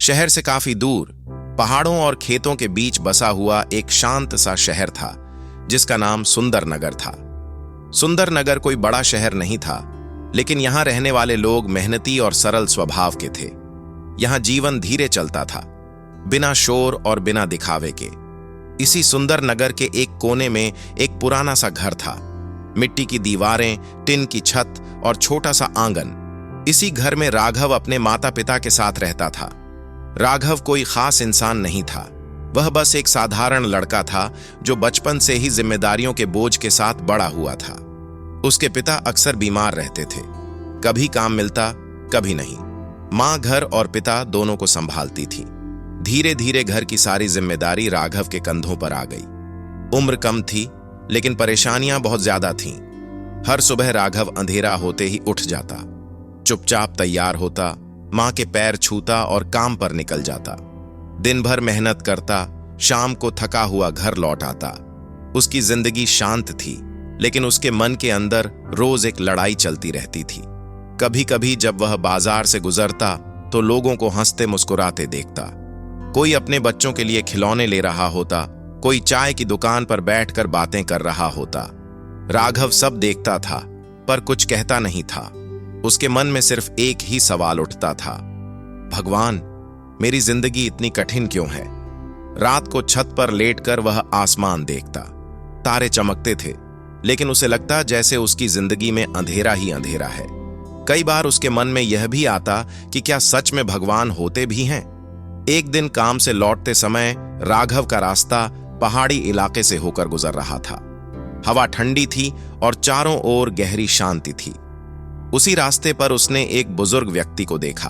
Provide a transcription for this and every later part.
शहर से काफी दूर पहाड़ों और खेतों के बीच बसा हुआ एक शांत सा शहर था जिसका नाम सुंदरनगर था। सुंदरनगर कोई बड़ा शहर नहीं था, लेकिन यहां रहने वाले लोग मेहनती और सरल स्वभाव के थे। यहां जीवन धीरे चलता था, बिना शोर और बिना दिखावे के। इसी सुंदरनगर के एक कोने में एक पुराना सा घर था। मिट्टी की दीवारें, टिन की छत और छोटा सा आंगन। इसी घर में राघव अपने माता पिता के साथ रहता था। राघव कोई खास इंसान नहीं था, वह बस एक साधारण लड़का था जो बचपन से ही जिम्मेदारियों के बोझ के साथ बड़ा हुआ था। उसके पिता अक्सर बीमार रहते थे, कभी काम मिलता कभी नहीं। माँ घर और पिता दोनों को संभालती थी। धीरे धीरे घर की सारी जिम्मेदारी राघव के कंधों पर आ गई। उम्र कम थी, लेकिन परेशानियां बहुत ज्यादा थीं। हर सुबह राघव अंधेरा होते ही उठ जाता, चुपचाप तैयार होता, माँ के पैर छूता और काम पर निकल जाता। दिन भर मेहनत करता, शाम को थका हुआ घर लौट आता। उसकी जिंदगी शांत थी, लेकिन उसके मन के अंदर रोज एक लड़ाई चलती रहती थी। कभी कभी जब वह बाजार से गुजरता तो लोगों को हंसते मुस्कुराते देखता। कोई अपने बच्चों के लिए खिलौने ले रहा होता, कोई चाय की दुकान पर बैठकर बातें कर रहा होता। राघव सब देखता था, पर कुछ कहता नहीं था। उसके मन में सिर्फ एक ही सवाल उठता था, भगवान, मेरी जिंदगी इतनी कठिन क्यों है? रात को छत पर लेटकर वह आसमान देखता। तारे चमकते थे, लेकिन उसे लगता जैसे उसकी जिंदगी में अंधेरा ही अंधेरा है। कई बार उसके मन में यह भी आता कि क्या सच में भगवान होते भी हैं? एक दिन काम से लौटते समय राघव का रास्ता पहाड़ी इलाके से होकर गुजर रहा था। हवा ठंडी थी और चारों ओर गहरी शांति थी। उसी रास्ते पर उसने एक बुजुर्ग व्यक्ति को देखा।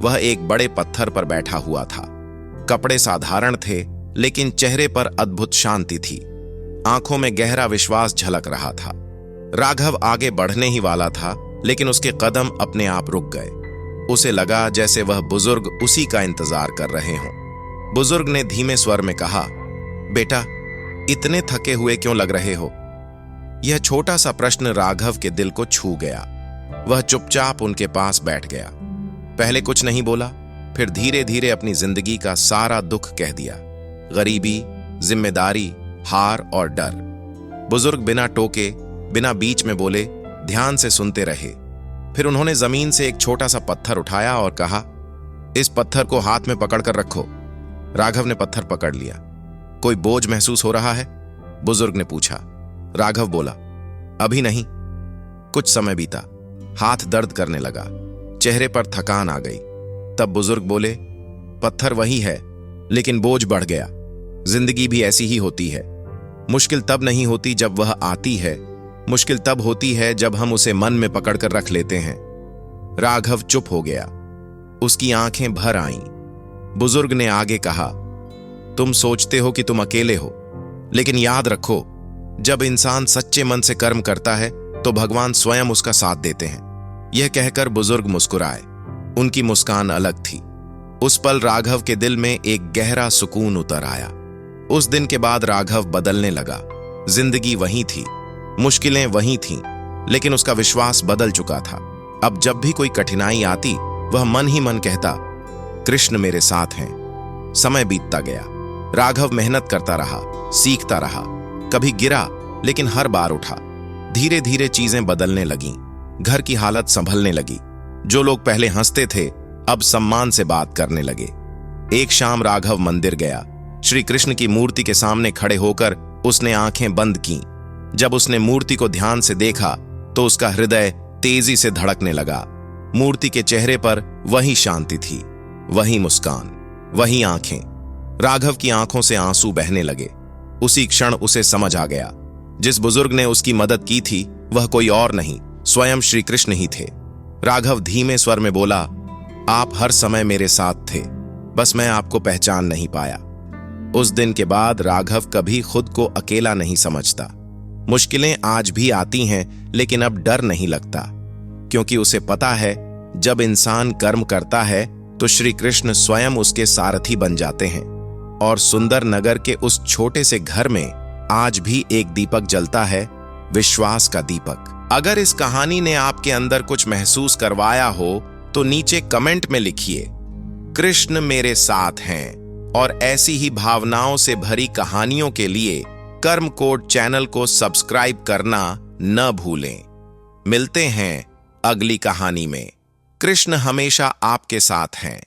वह एक बड़े पत्थर पर बैठा हुआ था। कपड़े साधारण थे, लेकिन चेहरे पर अद्भुत शांति थी। आंखों में गहरा विश्वास झलक रहा था। राघव आगे बढ़ने ही वाला था, लेकिन उसके कदम अपने आप रुक गए। उसे लगा जैसे वह बुजुर्ग उसी का इंतजार कर रहे हों। बुजुर्ग ने धीमे स्वर में कहा, बेटा, इतने थके हुए क्यों लग रहे हो? यह छोटा सा प्रश्न राघव के दिल को छू गया। वह चुपचाप उनके पास बैठ गया। पहले कुछ नहीं बोला, फिर धीरे धीरे अपनी जिंदगी का सारा दुख कह दिया। गरीबी, जिम्मेदारी, हार और डर। बुजुर्ग बिना टोके, बिना बीच में बोले, ध्यान से सुनते रहे। फिर उन्होंने जमीन से एक छोटा सा पत्थर उठाया और कहा, इस पत्थर को हाथ में पकड़कर रखो। राघव ने पत्थर पकड़ लिया। कोई बोझ महसूस हो रहा है? बुजुर्ग ने पूछा। राघव बोला, अभी नहीं। कुछ समय बीता, हाथ दर्द करने लगा, चेहरे पर थकान आ गई। तब बुजुर्ग बोले, पत्थर वही है, लेकिन बोझ बढ़ गया। जिंदगी भी ऐसी ही होती है। मुश्किल तब नहीं होती जब वह आती है, मुश्किल तब होती है जब हम उसे मन में पकड़कर रख लेते हैं। राघव चुप हो गया, उसकी आंखें भर आईं। बुजुर्ग ने आगे कहा, तुम सोचते हो कि तुम अकेले हो, लेकिन याद रखो, जब इंसान सच्चे मन से कर्म करता है तो भगवान स्वयं उसका साथ देते हैं। यह कहकर बुजुर्ग मुस्कुराए। उनकी मुस्कान अलग थी। उस पल राघव के दिल में एक गहरा सुकून उतर आया। उस दिन के बाद राघव बदलने लगा। जिंदगी वही थी, मुश्किलें वही थीं, लेकिन उसका विश्वास बदल चुका था। अब जब भी कोई कठिनाई आती, वह मन ही मन कहता, कृष्ण मेरे साथ हैं। समय बीतता गया। राघव मेहनत करता रहा, सीखता रहा। कभी गिरा, लेकिन हर बार उठा। धीरे धीरे चीजें बदलने लगीं। घर की हालत संभलने लगी। जो लोग पहले हंसते थे, अब सम्मान से बात करने लगे। एक शाम राघव मंदिर गया। श्री कृष्ण की मूर्ति के सामने खड़े होकर उसने आंखें बंद कीं। जब उसने मूर्ति को ध्यान से देखा तो उसका हृदय तेजी से धड़कने लगा। मूर्ति के चेहरे पर वही शांति थी, वही मुस्कान, वही आंखें। राघव की आंखों से आंसू बहने लगे। उसी क्षण उसे समझ आ गया, जिस बुजुर्ग ने उसकी मदद की थी वह कोई और नहीं, स्वयं श्री कृष्ण ही थे। राघव धीमे स्वर में बोला, आप हर समय मेरे साथ थे, बस मैं आपको पहचान नहीं पाया। उस दिन के बाद राघव कभी खुद को अकेला नहीं समझता। मुश्किलें आज भी आती हैं, लेकिन अब डर नहीं लगता, क्योंकि उसे पता है जब इंसान कर्म करता है तो श्री कृष्ण स्वयं उसके सारथी बन जाते हैं। और सुंदरनगर के उस छोटे से घर में आज भी एक दीपक जलता है, विश्वास का दीपक। अगर इस कहानी ने आपके अंदर कुछ महसूस करवाया हो तो नीचे कमेंट में लिखिए। कृष्ण मेरे साथ हैं। और ऐसी ही भावनाओं से भरी कहानियों के लिए कर्म कोड चैनल को सब्सक्राइब करना न भूलें। मिलते हैं अगली कहानी में। कृष्ण हमेशा आपके साथ हैं।